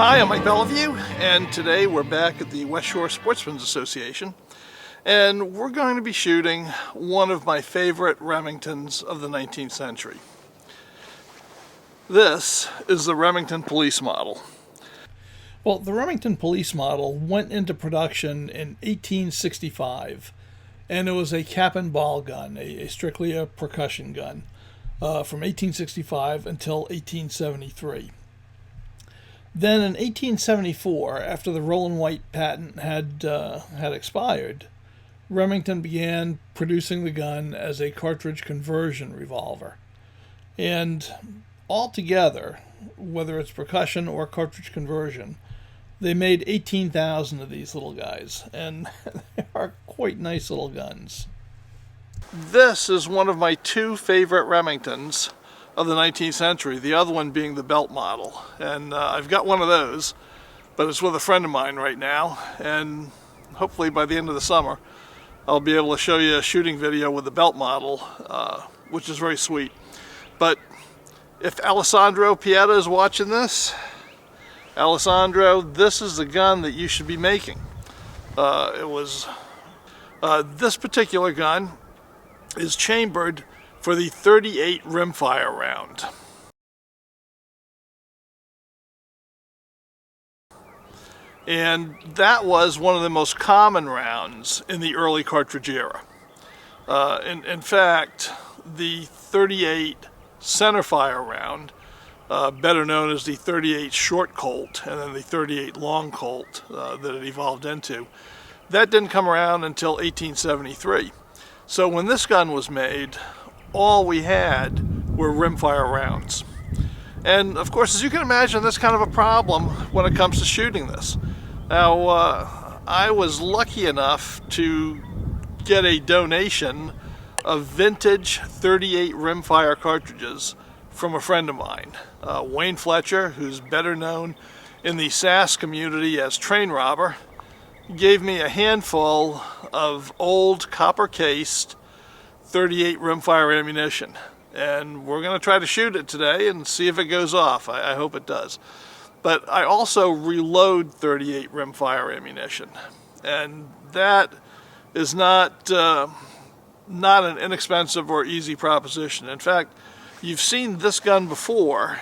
Hi, I'm Mike Beliveau, and today we're back at the West Shore Sportsmen's Association, and we're going to be shooting one of my favorite Remingtons of the 19th century. This is the Remington Police Model. Well, the Remington Police Model went into production in 1865, and it was a cap and ball gun, strictly a percussion gun, from 1865 until 1873. Then in 1874, after the Rollin White patent had expired, Remington began producing the gun as a cartridge conversion revolver. And altogether, whether it's percussion or cartridge conversion, they made 18,000 of these little guys, and they are quite nice little guns. This is one of my two favorite Remingtons of the 19th century, the other one being the belt model. And I've got one of those, but it's with a friend of mine right now, and hopefully by the end of the summer I'll be able to show you a shooting video with the belt model, which is very sweet. But if Alessandro Pieta is watching this, Alessandro, this is the gun that you should be making. This particular gun is chambered for the 38 Rimfire round. And that was one of the most common rounds in the early cartridge era. In fact, the 38 centerfire round, better known as the 38 short Colt and then the 38 long Colt that it evolved into, that didn't come around until 1873. So when this gun was made, all we had were rimfire rounds. And of course, as you can imagine, that's kind of a problem when it comes to shooting this. Now, I was lucky enough to get a donation of vintage 38 rimfire cartridges from a friend of mine, Wayne Fletcher, who's better known in the SAS community as Train Robber. Gave me a handful of old copper-cased 38 rimfire ammunition, and we're going to try to shoot it today and see if it goes off. I hope it does. But I also reload 38 rimfire ammunition, and that is not an inexpensive or easy proposition. In fact, you've seen this gun before,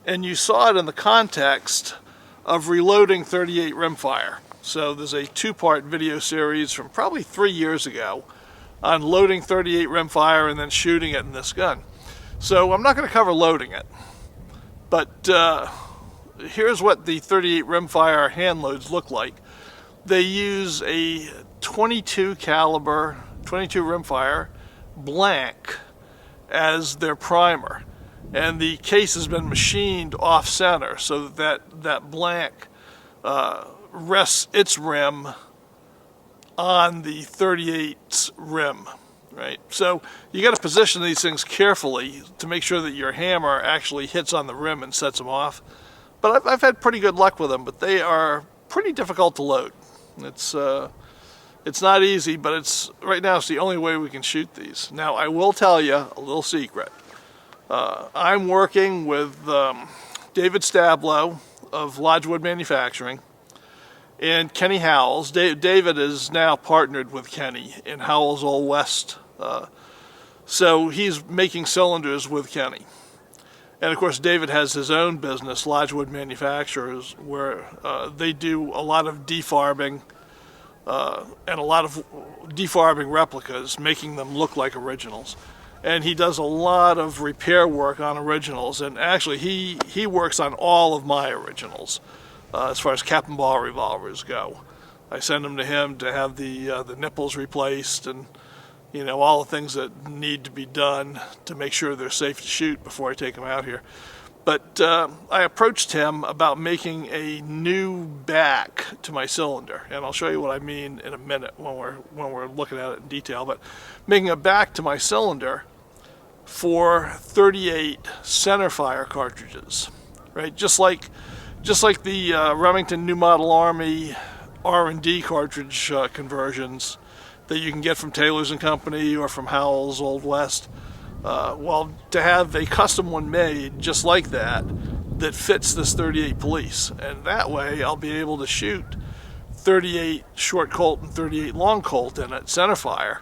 and you saw it in the context of reloading 38 rimfire. So there's a two-part video series from probably 3 years ago on loading 38 rimfire and then shooting it in this gun. So I'm not going to cover loading it, but here's what the 38 rimfire handloads look like. They use a 22 caliber, 22 rimfire blank as their primer, and the case has been machined off center so that blank rests its rim on the 38's rim, right? So you got to position these things carefully to make sure that your hammer actually hits on the rim and sets them off. But I've had pretty good luck with them, but they are pretty difficult to load. It's not easy, but right now it's the only way we can shoot these. Now I will tell you a little secret. I'm working with David Stablo of Lodgewood Manufacturing and Kenny Howells. David is now partnered with Kenny in Howells Old West. So he's making cylinders with Kenny. And of course, David has his own business, Lodgewood Manufacturers, where they do a lot of defarbing and a lot of defarbing replicas, making them look like originals. And he does a lot of repair work on originals. And actually, he works on all of my originals. As far as cap and ball revolvers go, I send them to him to have the nipples replaced and all the things that need to be done to make sure they're safe to shoot before I take them out here. But I approached him about making a new back to my cylinder, and I'll show you what I mean in a minute when we're looking at it in detail. But making a back to my cylinder for 38 centerfire cartridges, right? Just like the Remington New Model Army R&D cartridge conversions that you can get from Taylor's and Company or from Howells Old West. Well, to have a custom one made just like that that fits this 38 Police, and that way I'll be able to shoot 38 short Colt and 38 long Colt in it, centerfire,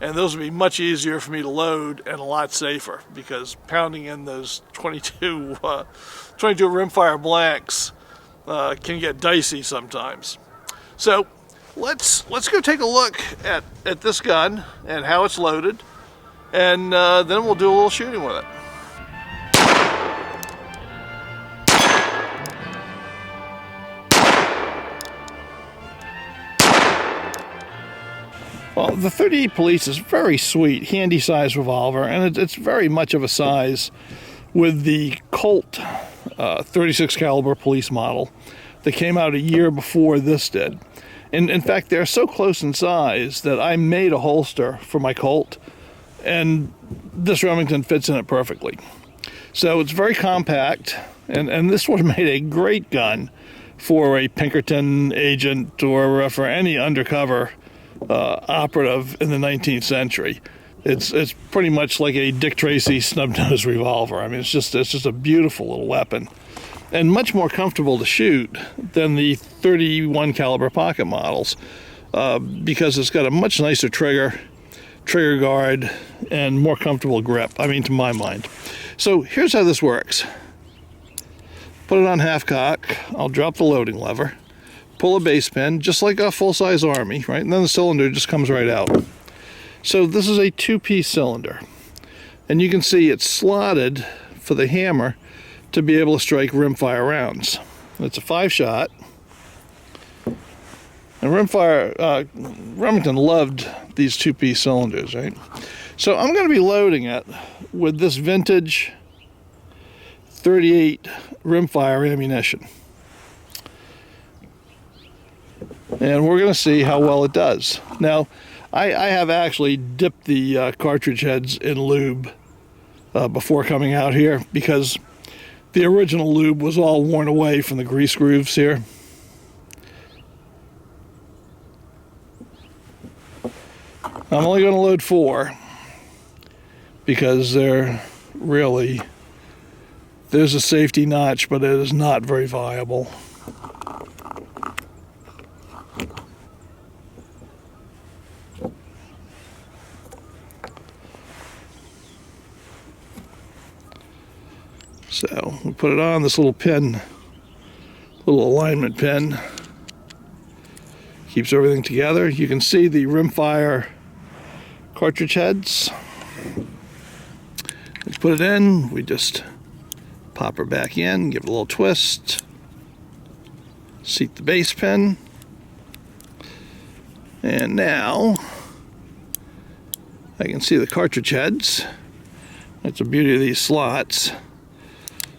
and those will be much easier for me to load and a lot safer, because pounding in those 22 rimfire blanks can get dicey sometimes. So let's go take a look at this gun and how it's loaded, and then we'll do a little shooting with it. Well, the 38 Police is very sweet, handy size revolver, and it's very much of a size with the Colt 36 caliber police model that came out a year before this did. And in fact, they're so close in size that I made a holster for my Colt, and this Remington fits in it perfectly. So it's very compact, and this would have made a great gun for a Pinkerton agent or for any undercover operative in the 19th century. It's pretty much like a Dick Tracy snub-nosed revolver. I mean, it's just a beautiful little weapon, and much more comfortable to shoot than the 31 caliber pocket models, because it's got a much nicer trigger guard and more comfortable grip, I mean, to my mind. So here's how this works. Put it on half cock, I'll drop the loading lever, pull a base pin, just like a full-size Army, right? And then the cylinder just comes right out. So this is a two-piece cylinder, and you can see it's slotted for the hammer to be able to strike rimfire rounds. It's a 5-shot, and Remington loved these two-piece cylinders, right? So I'm going to be loading it with this vintage 38 rimfire ammunition. And we're going to see how well it does. Now, I have actually dipped the cartridge heads in lube before coming out here, because the original lube was all worn away from the grease grooves here. I'm only going to load 4 because there's a safety notch, but it is not very viable. So we put it on this little pin, little alignment pin, keeps everything together. You can see the rimfire cartridge heads. Let's put it in. We just pop her back in, give it a little twist, seat the base pin, and now I can see the cartridge heads. That's the beauty of these slots.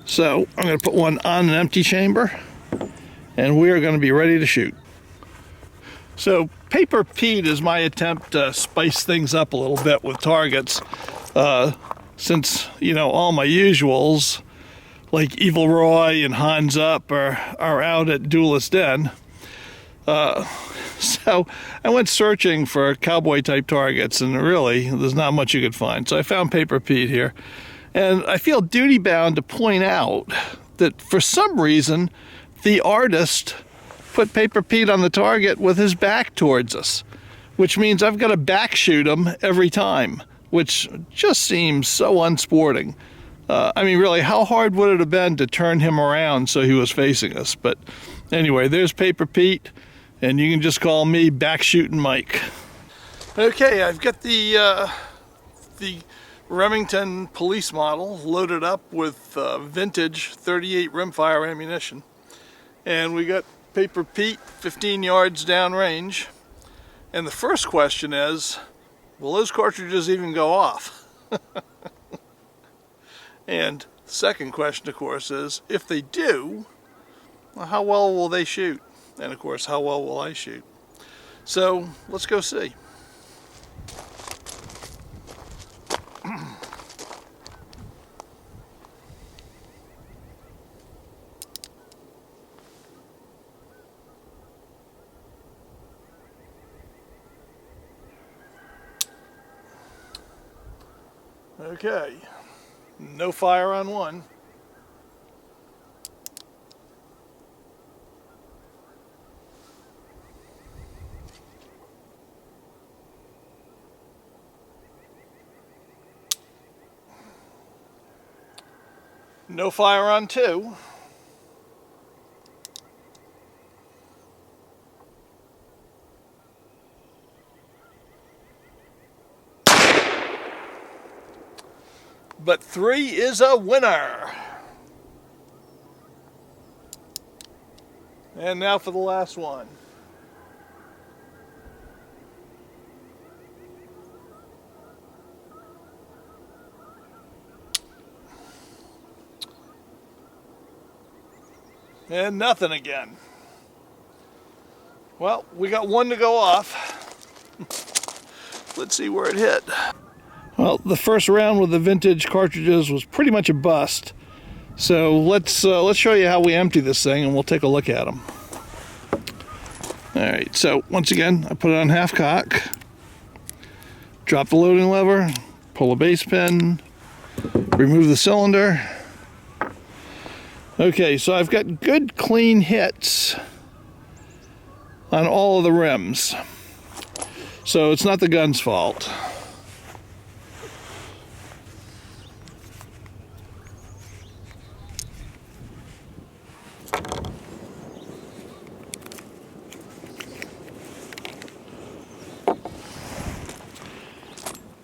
So I'm going to put one on an empty chamber, and we are going to be ready to shoot. So Paper Pete is my attempt to spice things up a little bit with targets, since, you know, all my usuals like Evil Roy and Hans Up are out at Duelist Den. So I went searching for cowboy type targets, and really there's not much you could find. So I found Paper Pete here. And I feel duty bound to point out that for some reason, the artist put Paper Pete on the target with his back towards us, which means I've got to back shoot him every time, which just seems so unsporting. I mean, really, how hard would it have been to turn him around so he was facing us? But anyway, there's Paper Pete, and you can just call me Back Shooting Mike. Okay, I've got the Remington Police Model loaded up with vintage 38 rimfire ammunition, and we got Paper Pete 15 yards downrange. And the first question is, will those cartridges even go off? And the second question, of course, is, if they do, well, how well will they shoot? And of course, how well will I shoot? So let's go see. Okay, no fire on one. No fire on 2. But 3 is a winner. And now for the last one. And nothing again. Well, we got 1 to go off. Let's see where it hit. Well, the first round with the vintage cartridges was pretty much a bust. So let's show you how we empty this thing, and we'll take a look at them. All right, so once again, I put it on half cock, drop the loading lever, pull a base pin, remove the cylinder. Okay, so I've got good clean hits on all of the rims. So it's not the gun's fault.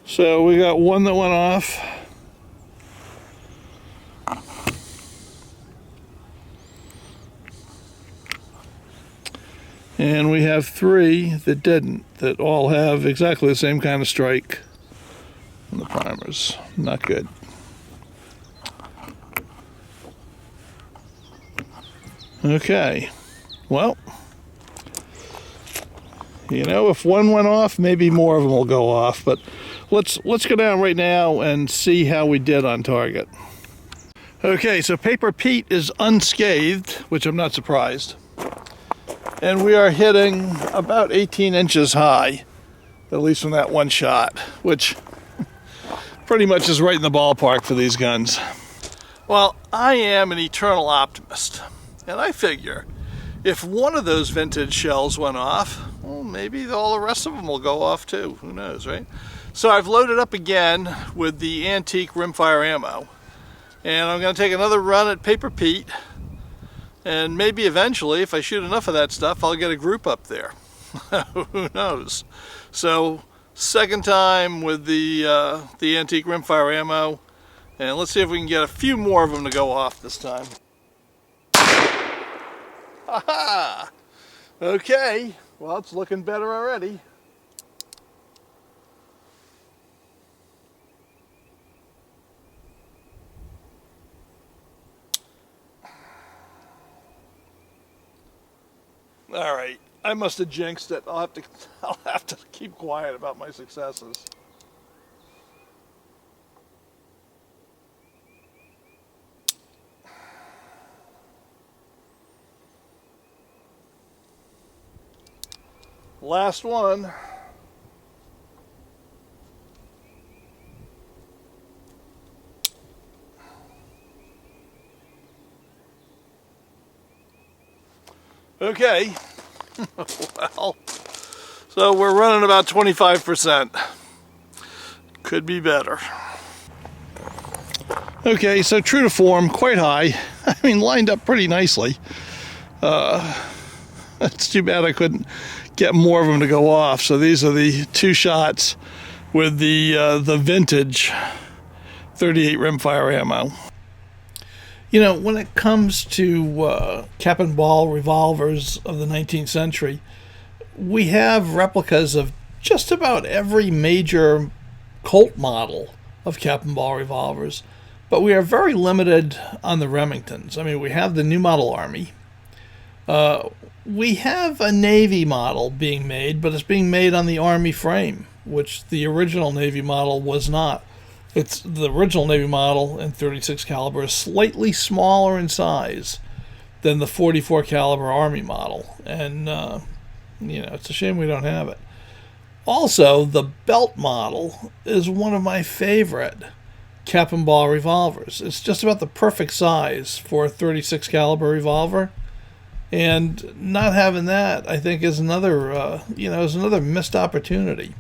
So we got 1 that went off. And we have 3 that didn't, that all have exactly the same kind of strike on the primers. Not good. Okay, well, you know, if 1 went off, maybe more of them will go off, but let's go down right now and see how we did on target. Okay, so Paper Pete is unscathed, which I'm not surprised. And we are hitting about 18 inches high, at least from that 1 shot, which pretty much is right in the ballpark for these guns. Well, I am an eternal optimist, and I figure if 1 of those vintage shells went off, well, maybe all the rest of them will go off too. Who knows, right? So I've loaded up again with the antique rimfire ammo, and I'm going to take another run at Paper Pete. And maybe eventually, if I shoot enough of that stuff, I'll get a group up there. Who knows? So, second time with the antique rimfire ammo. And let's see if we can get a few more of them to go off this time. Ha-ha! Okay, well, it's looking better already. All right, I must have jinxed it. I'll have to keep quiet about my successes. Last one. Okay, well, so we're running about 25%. Could be better. Okay, so true to form, quite high. I mean, lined up pretty nicely. It's too bad I couldn't get more of them to go off. So these are the 2 shots with the vintage 38 rimfire ammo. You know, when it comes to cap and ball revolvers of the 19th century, we have replicas of just about every major Colt model of cap and ball revolvers, but we are very limited on the Remingtons. I mean, we have the new model Army. We have a Navy model being made, but it's being made on the Army frame, which the original Navy model was not. It's the original Navy model in 36 caliber is slightly smaller in size than the 44 caliber Army model, and you know, it's a shame we don't have it. Also, the belt model is one of my favorite cap and ball revolvers. It's just about the perfect size for a 36 caliber revolver, and not having that, I think, is another is another missed opportunity.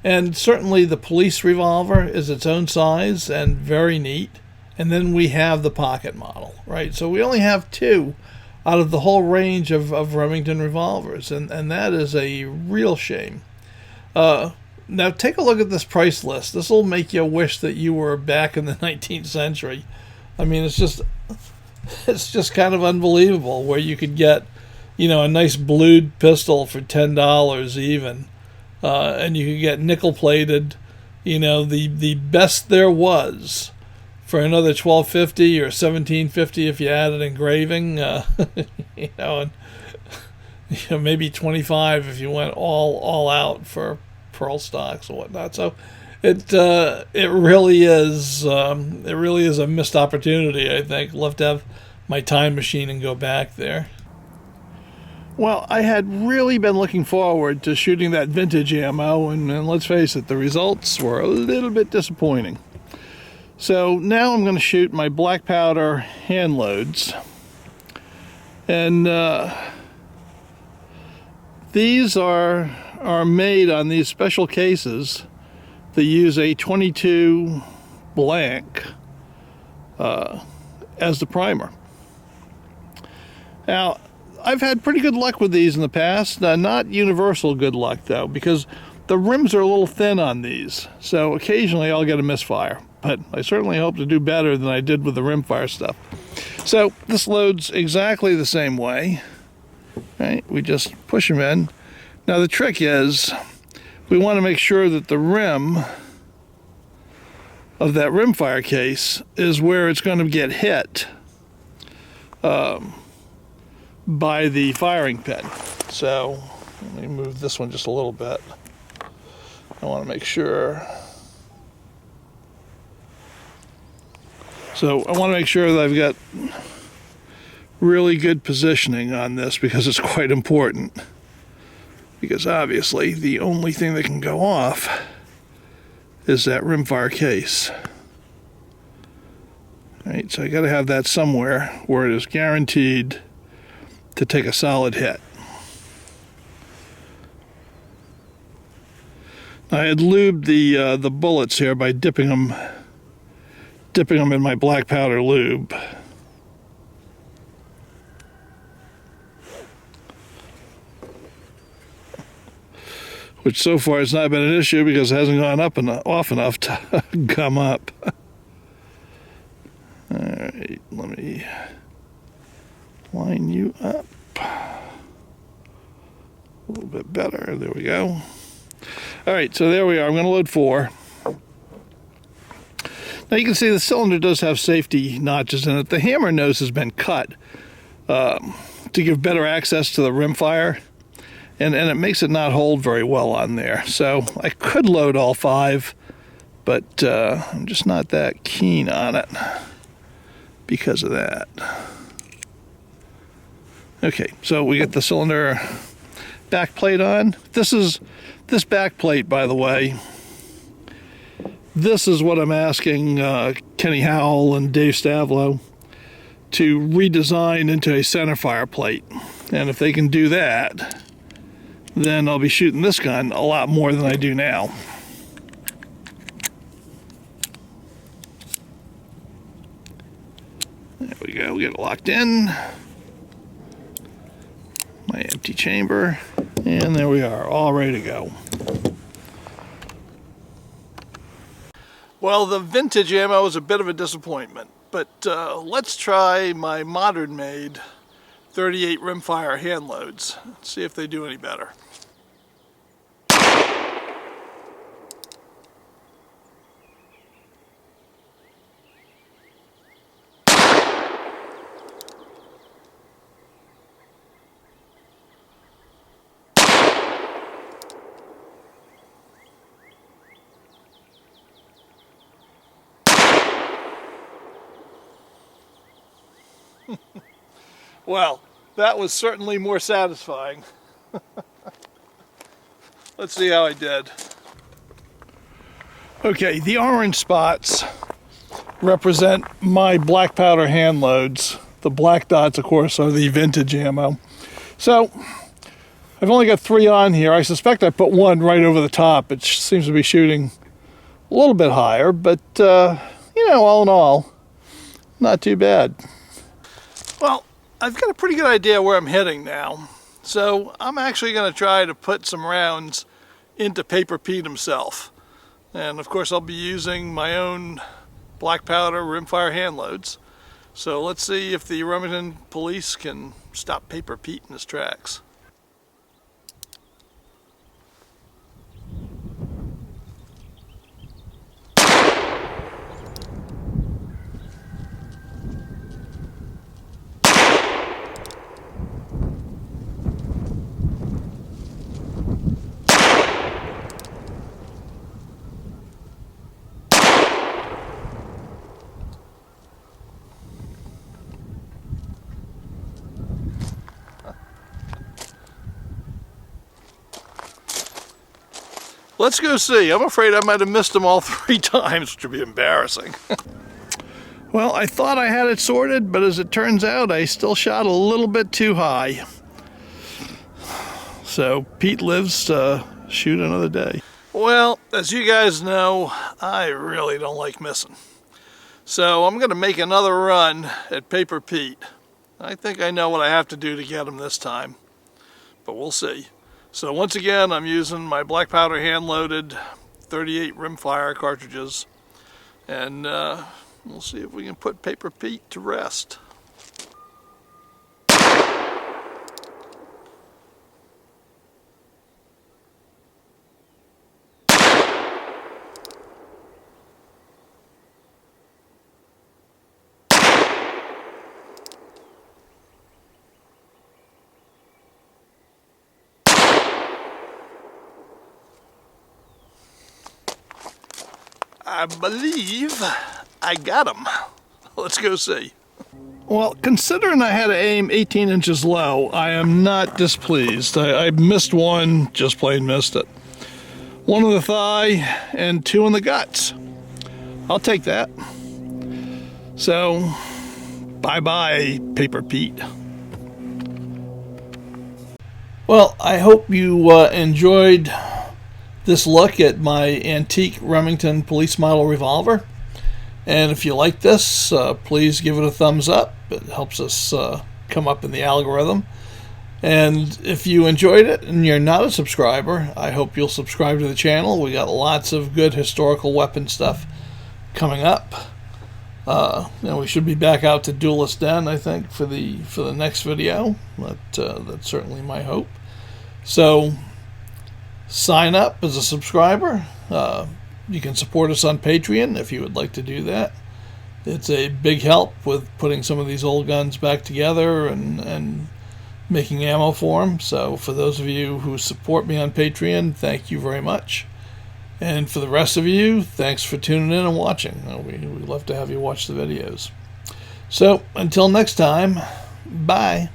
And certainly the police revolver is its own size and very neat. and then we have the pocket model, right? So we only have two out of the whole range of Remington revolvers, and that is a real shame. Now take a look at this price list. This will make you wish that you were back in the 19th century. I mean, it's just kind of unbelievable where you could get, a nice blued pistol for $10 even, and you could get nickel plated, the best there was for another $12.50 or $17.50 if you added engraving, and maybe $25 if you went all out for pearl stocks or whatnot. So it really is a missed opportunity. I think I'll have to have my time machine and go back there. Well, I had really been looking forward to shooting that vintage ammo, and let's face it, the results were a little bit disappointing. So now I'm going to shoot my black powder hand loads, and these are made on these special cases that use a 22 blank as the primer. Now, I've had pretty good luck with these in the past. Not universal good luck, though, because the rims are a little thin on these. So occasionally I'll get a misfire. But I certainly hope to do better than I did with the Rimfire stuff. So this loads exactly the same way. Right? We just push them in. Now the trick is we want to make sure that the rim of that Rimfire case is where it's going to get hit by the firing pin. So let me move this one just a little bit. I want to make sure. So I want to make sure that I've got really good positioning on this, because it's quite important. Because obviously the only thing that can go off is that Rimfire case. Right, so I got to have that somewhere where it is guaranteed to take a solid hit. I had lubed the bullets here by dipping them in my black powder lube. Which so far has not been an issue because it hasn't gone up off enough to gum up. All right, let me line you up a little bit better. There we go. All right, so there we are. I'm going to load 4. Now you can see the cylinder does have safety notches in it. The hammer nose has been cut to give better access to the rimfire, and it makes it not hold very well on there. So I could load all 5, but I'm just not that keen on it because of that. Okay, so we get the cylinder back plate on. This back plate, by the way, this is what I'm asking Kenny Howell and Dave Stavlow to redesign into a centerfire plate. And if they can do that, then I'll be shooting this gun a lot more than I do now. There we go, get it locked in. My empty chamber, and there we are, all ready to go. Well, the vintage ammo is a bit of a disappointment, but let's try my modern-made 38 Rimfire hand loads. See if they do any better. Well, that was certainly more satisfying. Let's see how I did. Okay, the orange spots represent my black powder hand loads. The black dots, of course, are the vintage ammo. So, I've only got 3 on here. I suspect I put 1 right over the top. It seems to be shooting a little bit higher, but, all in all, not too bad. Well, I've got a pretty good idea where I'm heading now. So I'm actually going to try to put some rounds into Paper Pete himself. And of course I'll be using my own black powder rimfire handloads. So let's see if the Remington police can stop Paper Pete in his tracks. Let's go see. I'm afraid I might have missed them all 3 times, which would be embarrassing. Well, I thought I had it sorted, but as it turns out, I still shot a little bit too high. So Pete lives to shoot another day. Well, as you guys know, I really don't like missing. So I'm going to make another run at Paper Pete. I think I know what I have to do to get him this time, but we'll see. So once again, I'm using my black powder hand-loaded 38 Rimfire cartridges, and we'll see if we can put Paper Pete to rest. I believe I got him. Let's go see. Well, considering I had to aim 18 inches low, I am not displeased. I missed one, just plain missed it. 1 in the thigh and 2 in the guts. I'll take that. So, bye-bye, Paper Pete. Well, I hope you enjoyed this look at my antique Remington Police Model revolver. And if you like this, please give it a thumbs up. It helps us come up in the algorithm. And if you enjoyed it and you're not a subscriber, I hope you'll subscribe to the channel. We got lots of good historical weapon stuff coming up. We should be back out to Duelist Den, I think, for the next video. That's certainly my hope. So sign up as a subscriber. You can support us on Patreon if you would like to do that. It's a big help with putting some of these old guns back together and making ammo for them. So for those of you who support me on Patreon, thank you very much. And for the rest of you, thanks for tuning in and watching. We love to have you watch the videos. So until next time, bye.